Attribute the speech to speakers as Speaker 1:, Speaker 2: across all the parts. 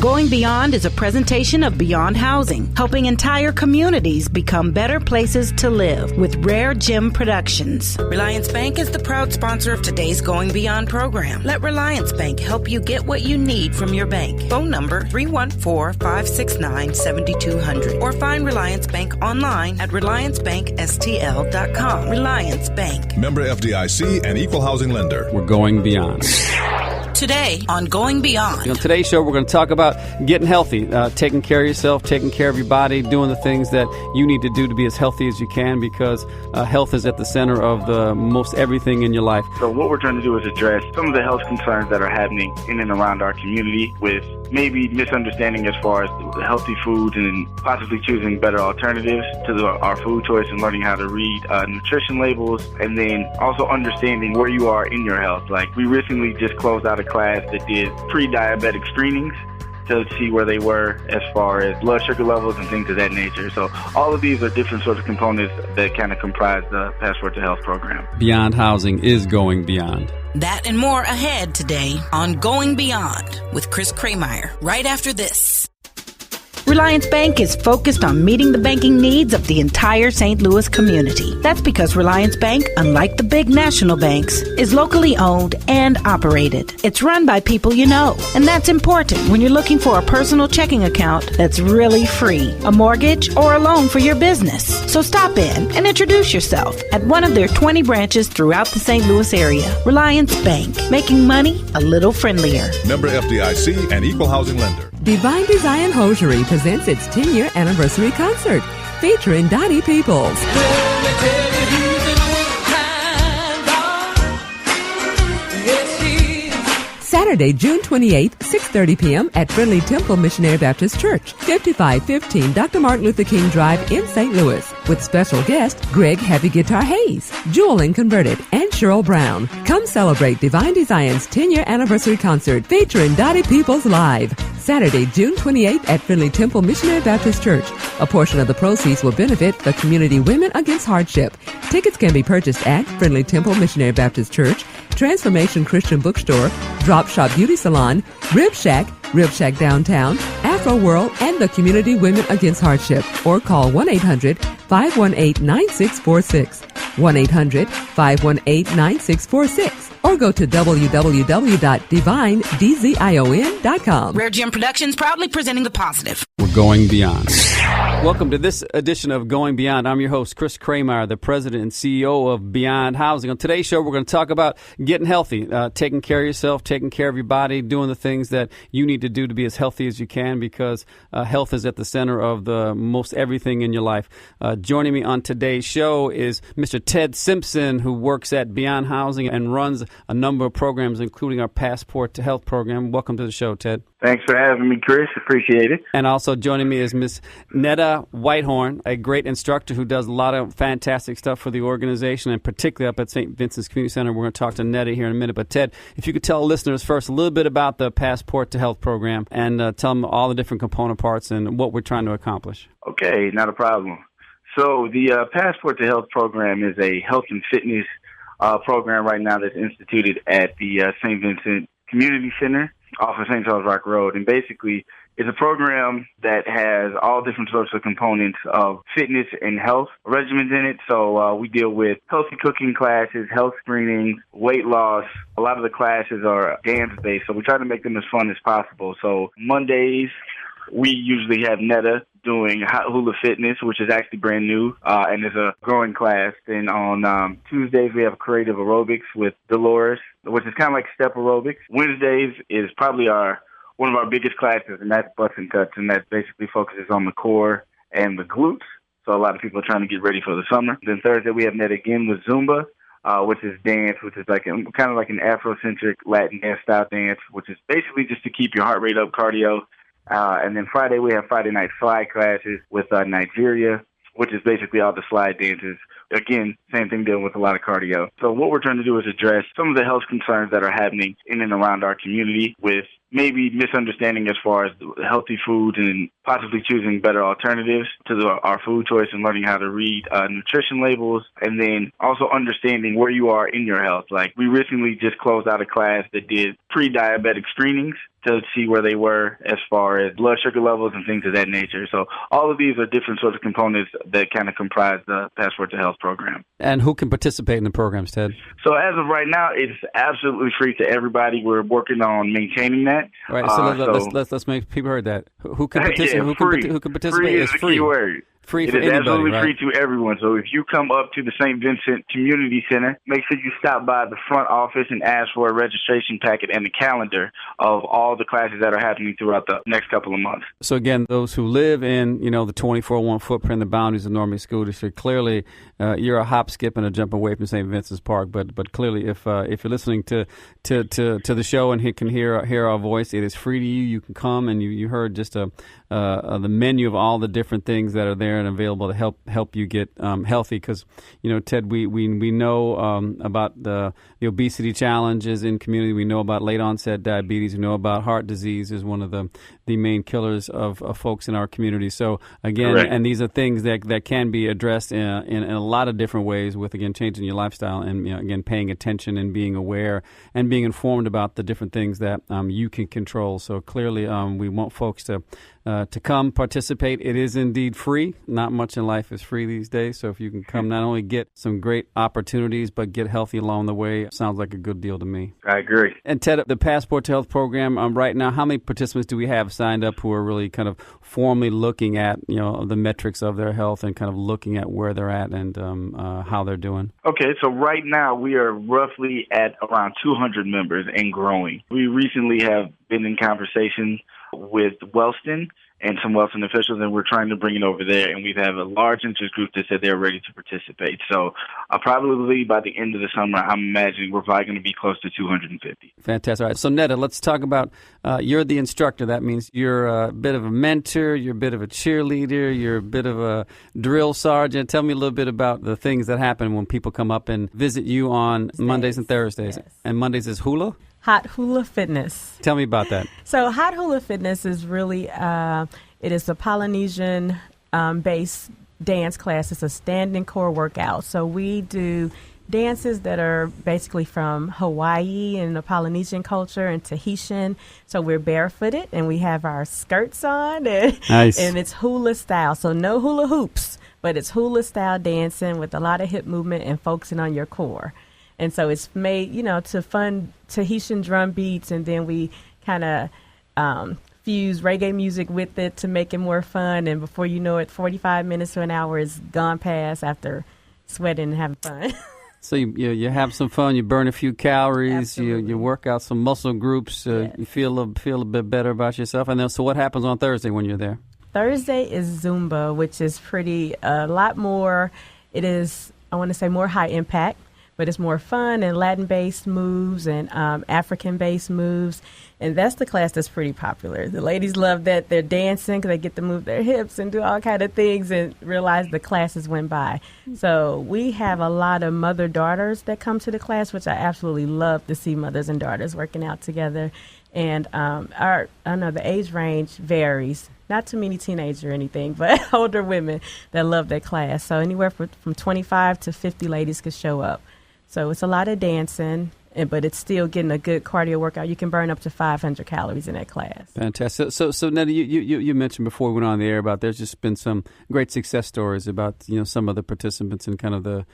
Speaker 1: Going Beyond is a presentation of Beyond Housing, helping entire communities become better places to live with RareGem Productions. Reliance Bank is the proud sponsor of today's Going Beyond program. Let Reliance Bank help you get what you need from your bank. Phone number 314-569-7200 or find Reliance Bank online at reliancebankstl.com. Reliance Bank.
Speaker 2: Member FDIC and equal housing lender.
Speaker 3: We're going beyond.
Speaker 1: Today on Going Beyond.
Speaker 3: On today's show, we're going to talk about getting healthy, taking care of yourself, taking care of your body, doing the things that you need to do to be as healthy as you can, because health is at the center of the most everything in your life.
Speaker 4: So what we're trying to do is address some of the health concerns that are happening in and around our community, with maybe misunderstanding as far as healthy foods and possibly choosing better alternatives to our food choice, and learning how to read nutrition labels, and then also understanding where you are in your health. Like, we recently just closed out a class that did pre-diabetic screenings to see where they were as far as blood sugar levels and things of that nature. So all of these are different sorts of components that kind of comprise the Passport to Health program.
Speaker 3: Beyond Housing is going beyond.
Speaker 1: That and more ahead today on Going Beyond with Chris Krehmeyer, right after this. Reliance Bank is focused on meeting the banking needs of the entire St. Louis community. That's because Reliance Bank, unlike the big national banks, is locally owned and operated. It's run by people you know, and that's important when you're looking for a personal checking account that's really free, a mortgage, or a loan for your business. So stop in and introduce yourself at one of their 20 branches throughout the St. Louis area. Reliance Bank, making money a little friendlier.
Speaker 2: Member FDIC and equal housing lender.
Speaker 5: Divine Design Hosiery presents its 10-year anniversary concert featuring Donnie Peoples. Saturday, June 28th, 6:30 p.m. at Friendly Temple Missionary Baptist Church, 5515 Dr. Martin Luther King Drive in St. Louis, with special guest Greg Heavy Guitar Hayes, Jewel Inconverted, and Cheryl Brown. Come celebrate Divine Design's 10-year anniversary concert featuring Donnie Peoples live. Saturday, June 28th at Friendly Temple Missionary Baptist Church. A portion of the proceeds will benefit the community Women Against Hardship. Tickets can be purchased at Friendly Temple Missionary Baptist Church, Transformation Christian Bookstore, Drop Shop Beauty Salon, Rib Shack Downtown, Afro World, and the Community Women Against Hardship. Or call 1-800-518-9646. 1-800-518-9646. Or go to www.divinedzIon.com.
Speaker 1: RareGem Productions proudly presenting the positive.
Speaker 3: We're going beyond. Welcome to this edition of Going Beyond. I'm your host, Chris Krehmeyer, the president and CEO of Beyond Housing. On today's show, we're going to talk about getting healthy, taking care of yourself, taking care of your body, doing the things that you need to do to be as healthy as you can, because health is at the center of the most everything in your life. Joining me on today's show is Mr. Ted Simpson, who works at Beyond Housing and runs a number of programs, including our Passport to Health program. Welcome to the show, Ted.
Speaker 4: Thanks for having me, Chris. Appreciate it.
Speaker 3: And also joining me is Miss Netta Whitehorn, a great instructor who does a lot of fantastic stuff for the organization, and particularly up at St. Vincents Community Center. We're going to talk to Netta here in a minute. But Ted, if you could tell listeners first a little bit about the Passport to Health program, and tell them all the different component parts and what we're trying to accomplish.
Speaker 4: Okay, not a problem. So the Passport to Health program is a health and fitness program right now that's instituted at the St. Vincent Community Center off of St. Charles Rock Road. And basically, it's a program that has all different sorts of components of fitness and health regimens in it. So we deal with healthy cooking classes, health screenings, weight loss. A lot of the classes are dance-based, so we try to make them as fun as possible. So Mondays, we usually have Netta doing hot hula fitness, which is actually brand new and is a growing class. Then on Tuesdays, we have creative aerobics with Dolores, which is kind of like step aerobics. Wednesdays is probably one of our biggest classes, and that's butts and cuts, and that basically focuses on the core and the glutes. So a lot of people are trying to get ready for the summer. Then Thursday, we have Netta again with Zumba, which is dance, which is like kind of like an Afrocentric Latin dance style dance, which is basically just to keep your heart rate up, cardio. And then Friday, we have Friday night slide classes with Nigeria, which is basically all the slide dances. Again, same thing, dealing with a lot of cardio. So what we're trying to do is address some of the health concerns that are happening in and around our community, with maybe misunderstanding as far as healthy foods and possibly choosing better alternatives to our food choice and learning how to read nutrition labels, and then also understanding where you are in your health. Like, we recently just closed out a class that did pre-diabetic screenings to see where they were as far as blood sugar levels and things of that nature. So all of these are different sorts of components that kind of comprise the Passport to Health program.
Speaker 3: And who can participate in the programs, Ted?
Speaker 4: So as of right now, it's absolutely free to everybody. We're working on maintaining that.
Speaker 3: All right, so let's make people heard that. Who can participate?
Speaker 4: Yeah,
Speaker 3: who can participate?
Speaker 4: Free is
Speaker 3: It's
Speaker 4: the key word.
Speaker 3: Free for
Speaker 4: it is
Speaker 3: anybody,
Speaker 4: absolutely
Speaker 3: right?
Speaker 4: free to everyone. So if you come up to the St. Vincent Community Center, make sure you stop by the front office and ask for a registration packet and a calendar of all the classes that are happening throughout the next couple of months.
Speaker 3: So again, those who live in, the 24-1 footprint, the boundaries of Normandy School District, clearly you're a hop, skip, and a jump away from St. Vincent's Park. But clearly, if you're listening to the show and can hear our voice, it is free to you. You can come, and you heard just the menu of all the different things that are there and available to help you get healthy. Because Ted, we know about the obesity challenges in community. We know about late onset diabetes. We know about heart disease is one of the main killers of folks in our community. So again,
Speaker 4: correct.
Speaker 3: And these are things that can be addressed in a lot of different ways with, again, changing your lifestyle and again paying attention and being aware and being informed about the different things that you can control. So clearly, we want folks to come participate. It is indeed free. Not much in life is free these days. So if you can come, not only get some great opportunities, but get healthy along the way, sounds like a good deal to me.
Speaker 4: I agree.
Speaker 3: And Ted, the Passport to Health program, right now, how many participants do we have signed up who are really kind of formally looking at, the metrics of their health and kind of looking at where they're at and how they're doing?
Speaker 4: Okay, so right now we are roughly at around 200 members and growing. We recently have been in conversation with Wellston and some Wellston officials, and we're trying to bring it over there. And we have a large interest group that said they're ready to participate. So probably by the end of the summer, I'm imagining we're probably going to be close to 250.
Speaker 3: Fantastic. All right. So, Netta, let's talk about you're the instructor. That means you're a bit of a mentor, you're a bit of a cheerleader, you're a bit of a drill sergeant. Tell me a little bit about the things that happen when people come up and visit you on Mondays and Thursdays. Yes. And Mondays is hula?
Speaker 6: Hot Hula Fitness.
Speaker 3: Tell me about that.
Speaker 6: So Hot Hula Fitness is really, it is a Polynesian-based dance class. It's a standing core workout. So we do dances that are basically from Hawaii and the Polynesian culture and Tahitian. So we're barefooted and we have our skirts on. And,
Speaker 3: nice.
Speaker 6: And it's hula style. So no hula hoops, but it's hula style dancing with a lot of hip movement and focusing on your core. And so it's made, to fun Tahitian drum beats, and then we kind of fuse reggae music with it to make it more fun. And before you know it, 45 minutes to an hour is gone past after sweating and having fun.
Speaker 3: So you have some fun, you burn a few calories,
Speaker 6: Absolutely.
Speaker 3: you work out some muscle groups,
Speaker 6: Yes.
Speaker 3: you feel a bit better about yourself. And then, so what happens on Thursday when you're there?
Speaker 6: Thursday is Zumba, which is a lot more, it is, I want to say, more high impact. But it's more fun and Latin-based moves and African-based moves. And that's the class that's pretty popular. The ladies love that. They're dancing because they get to move their hips and do all kind of things and realize the classes went by. So we have a lot of mother-daughters that come to the class, which I absolutely love to see mothers and daughters working out together. And the age range varies. Not too many teenagers or anything, but older women that love that class. So anywhere from 25 to 50 ladies could show up. So it's a lot of dancing, but it's still getting a good cardio workout. You can burn up to 500 calories in that class.
Speaker 3: Fantastic. So Netta, you mentioned before we went on the air about there's just been some great success stories about some of the participants and kind of the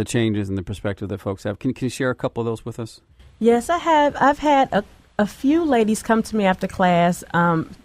Speaker 3: changes and the perspective that folks have. Can you share a couple of those with us?
Speaker 6: Yes, I have. I've had a few ladies come to me after class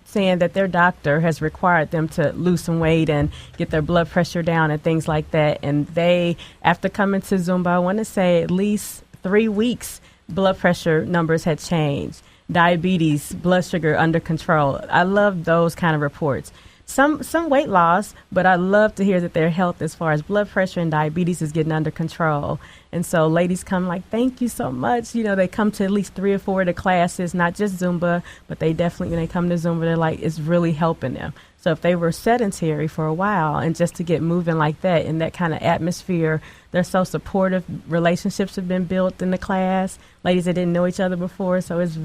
Speaker 6: saying that their doctor has required them to lose some weight and get their blood pressure down and things like that. And they, after coming to Zumba, I want to say at least 3 weeks, blood pressure numbers had changed. Diabetes, blood sugar under control. I love those kind of reports. Some weight loss, but I love to hear that their health as far as blood pressure and diabetes is getting under control. And so ladies come like, thank you so much. They come to at least 3 or 4 of the classes, not just Zumba, but they definitely, when they come to Zumba, they're like, it's really helping them. So if they were sedentary for a while, and just to get moving like that in that kind of atmosphere, they're so supportive. Relationships have been built in the class. Ladies that didn't know each other before, so it's a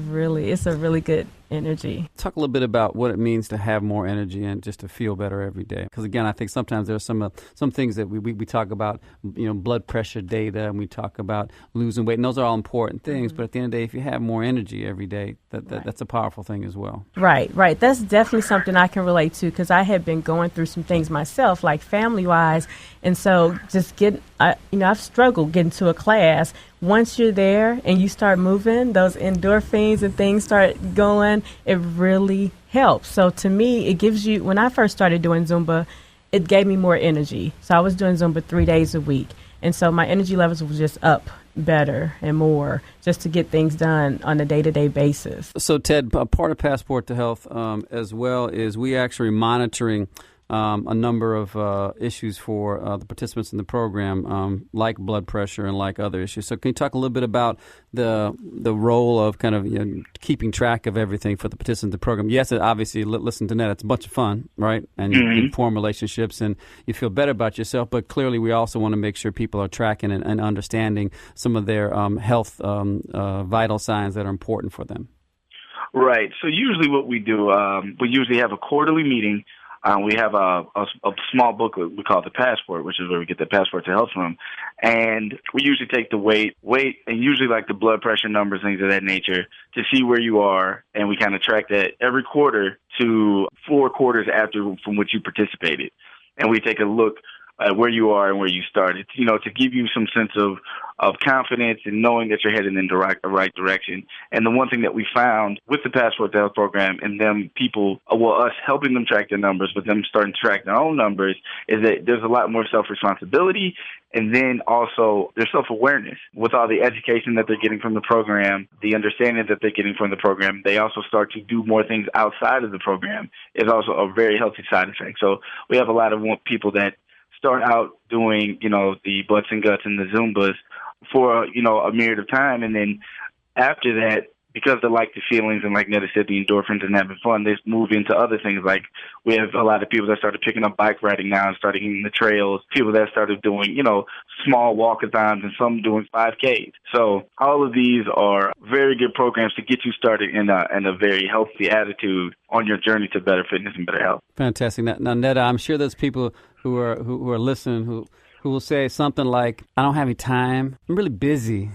Speaker 6: really good energy.
Speaker 3: Talk a little bit about what it means to have more energy and just to feel better every day. Because again, I think sometimes there's some things that we talk about, blood pressure data, and we talk about losing weight, and those are all important things. But at the end of the day, if you have more energy every day, that's a powerful thing as well. Right.
Speaker 6: That's definitely something I can relate to, because I had been going through some things myself, like family-wise, and so just I've struggled getting to a class. Once you're there and you start moving, those endorphins and things start going, it really helps. So to me, it gives you, when I first started doing Zumba, it gave me more energy. So I was doing Zumba 3 days a week. And so my energy levels was just up better and more, just to get things done on a day-to-day basis.
Speaker 3: So Ted, a part of Passport to Health as well is we actually monitoring a number of issues for the participants in the program, like blood pressure and like other issues. So can you talk a little bit about the role of kind of keeping track of everything for the participants in the program? Yes, obviously, listen to Netta. It's a bunch of fun, right? And you form relationships and you feel better about yourself. But clearly, we also want to make sure people are tracking and understanding some of their health vital signs that are important for them.
Speaker 4: Right. So usually what we do, we usually have a quarterly meeting. We have a small booklet we call the Passport, which is where we get the Passport to Health from. And we usually take the weight, and usually like the blood pressure numbers, things of that nature, to see where you are. And we kind of track that every quarter to 4 quarters after from which you participated. And we take a look at where you are and where you started, to give you some sense of confidence and knowing that you're heading in the right direction. And the one thing that we found with the Passport to Health program and them us helping them track their numbers, but them starting to track their own numbers, is that there's a lot more self-responsibility, and then also there's self-awareness. With all the education that they're getting from the program, the understanding that they're getting from the program, they also start to do more things outside of the program. Is also a very healthy side effect. So we have a lot of people that start out doing, the butts and guts and the Zumbas for, a myriad of time. And then after that, because they like the feelings and like Netta said, the endorphins and having fun, they move into other things. Like we have a lot of people that started picking up bike riding now and starting hitting the trails, people that started doing, small walkathons and some doing 5Ks. So all of these are very good programs to get you started in a very healthy attitude on your journey to better fitness and better health.
Speaker 3: Fantastic. Now, Netta, I'm sure there's people who are listening who will say something like, I don't have any time. I'm really busy.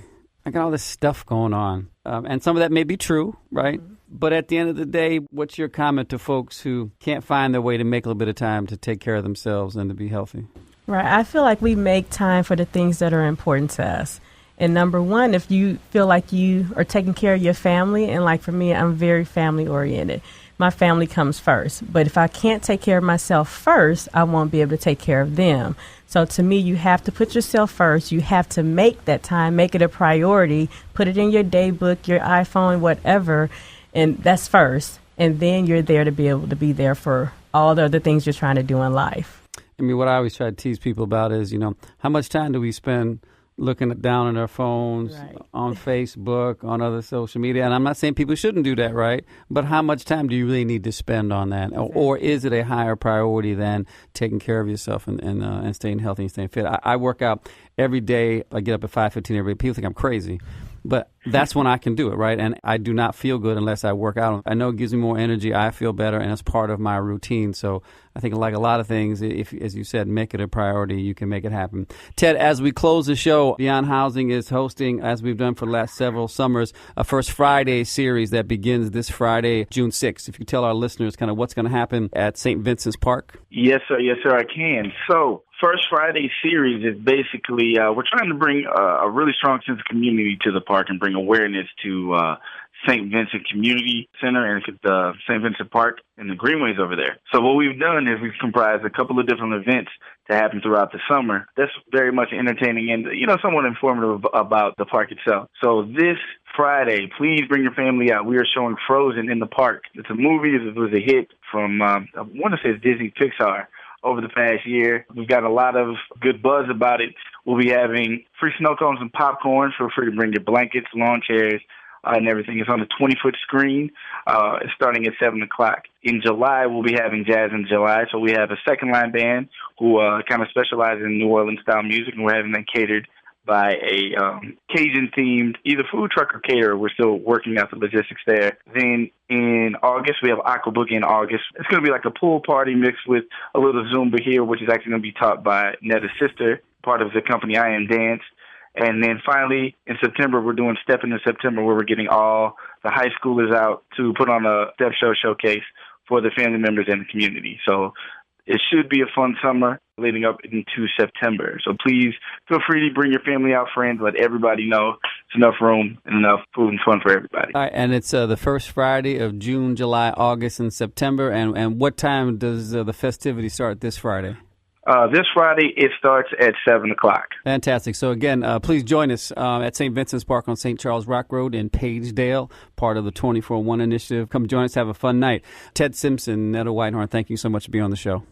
Speaker 3: I got all this stuff going on. And some of that may be true, right? Mm-hmm. But at the end of the day, what's your comment to folks who can't find their way to make a little bit of time to take care of themselves and to be healthy?
Speaker 6: Right. I feel like we make time for the things that are important to us. And number one, if you feel like you are taking care of your family, and like for me, I'm very family oriented. My family comes first. But if I can't take care of myself first, I won't be able to take care of them. So to me, you have to put yourself first. You have to make that time, make it a priority, put it in your day book, your iPhone, whatever, and that's first. And then you're there to be able to be there for all the other things you're trying to do in life.
Speaker 3: I mean, what I always try to tease people about is, how much time do we spend looking down on our phones, right, on Facebook, on other social media? And I'm not saying people shouldn't do that, right? But how much time do you really need to spend on that? Exactly. Or is it a higher priority than taking care of yourself and staying healthy and staying fit? I work out every day. I get up at 5:15 every day. People think I'm crazy. But that's when I can do it, right? And I do not feel good unless I work out. I know it gives me more energy. I feel better, and it's part of my routine. So I think like a lot of things, if, as you said, make it a priority, you can make it happen. Ted, as we close the show, Beyond Housing is hosting, as we've done for the last several summers, a First Friday series that begins this Friday, June 6th. If you tell our listeners kind of what's going to happen at St. Vincent's Park.
Speaker 4: Yes, sir. Yes, sir, I can. So First Friday series is basically, we're trying to bring a really strong sense of community to the park and bring awareness to St. Vincent Community Center and the St. Vincent Park and the greenways over there. So what we've done is we've comprised a couple of different events to happen throughout the summer. That's very much entertaining and, somewhat informative about the park itself. So this Friday, please bring your family out. We are showing Frozen in the park. It's a movie. It was a hit from, I want to say it's Disney Pixar. Over the past year, we've got a lot of good buzz about it. We'll be having free snow cones and popcorn. Feel free to bring your blankets, lawn chairs, and everything. It's on a 20-foot screen. It's starting at 7 o'clock. in July, we'll be having Jazz in July. So we have a second-line band who kind of specializes in New Orleans-style music, and we're having them catered by a Cajun-themed either food truck or caterer. We're still working out the logistics there. Then in August, we have Aqua Boogie in August. It's going to be like a pool party mixed with a little Zumba here, which is actually going to be taught by Netta's sister, part of the company I Am Dance. And then finally, in September, we're doing Step Into September, where we're getting all the high schoolers out to put on a step show showcase for the family members and the community. So it should be a fun summer leading up into September. So please feel free to bring your family out, friends. Let everybody know it's enough room and enough food and fun for everybody.
Speaker 3: All right, and it's the first Friday of June, July, August, and September. And what time does the festivity start this Friday?
Speaker 4: This Friday, it starts at 7 o'clock.
Speaker 3: Fantastic. So, again, please join us at St. Vincent's Park on St. Charles Rock Road in Pagedale, part of the 24-1 initiative. Come join us. Have a fun night. Ted Simpson, Netta Whitehorn, thank you so much for being on the show.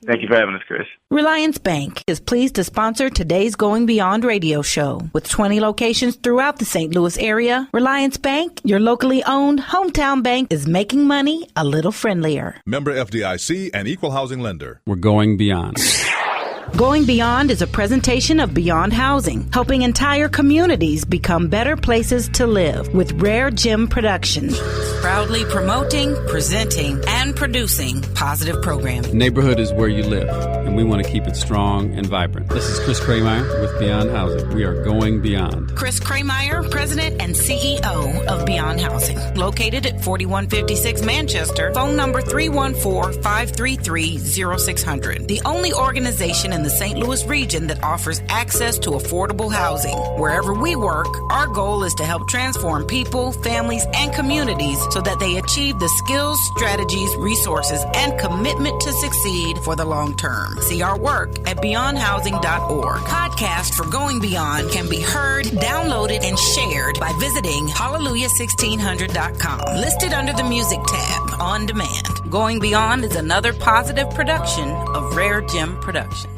Speaker 4: Thank you for having us, Chris.
Speaker 1: Reliance Bank is pleased to sponsor today's Going Beyond radio show. With 20 locations throughout the St. Louis area, Reliance Bank, your locally owned hometown bank, is making money a little friendlier.
Speaker 2: Member FDIC and Equal Housing Lender.
Speaker 3: We're going beyond.
Speaker 1: Going Beyond is a presentation of Beyond Housing, helping entire communities become better places to live with RareGem Productions. Proudly promoting, presenting, and producing positive programming.
Speaker 3: Neighborhood is where you live, and we want to keep it strong and vibrant. This is Chris Krehmeyer with Beyond Housing. We are going beyond.
Speaker 1: Chris Krehmeyer, President and CEO of Beyond Housing, located at 4156 Manchester, phone number 314-533-0600. The only organization in the St. Louis region that offers access to affordable housing. Wherever we work, our goal is to help transform people, families, and communities so that they achieve the skills, strategies, resources, and commitment to succeed for the long term. See our work at beyondhousing.org. Podcast for Going Beyond can be heard, downloaded, and shared by visiting hallelujah1600.com. Listed under the music tab, on demand. Going Beyond is another positive production of RareGem Productions.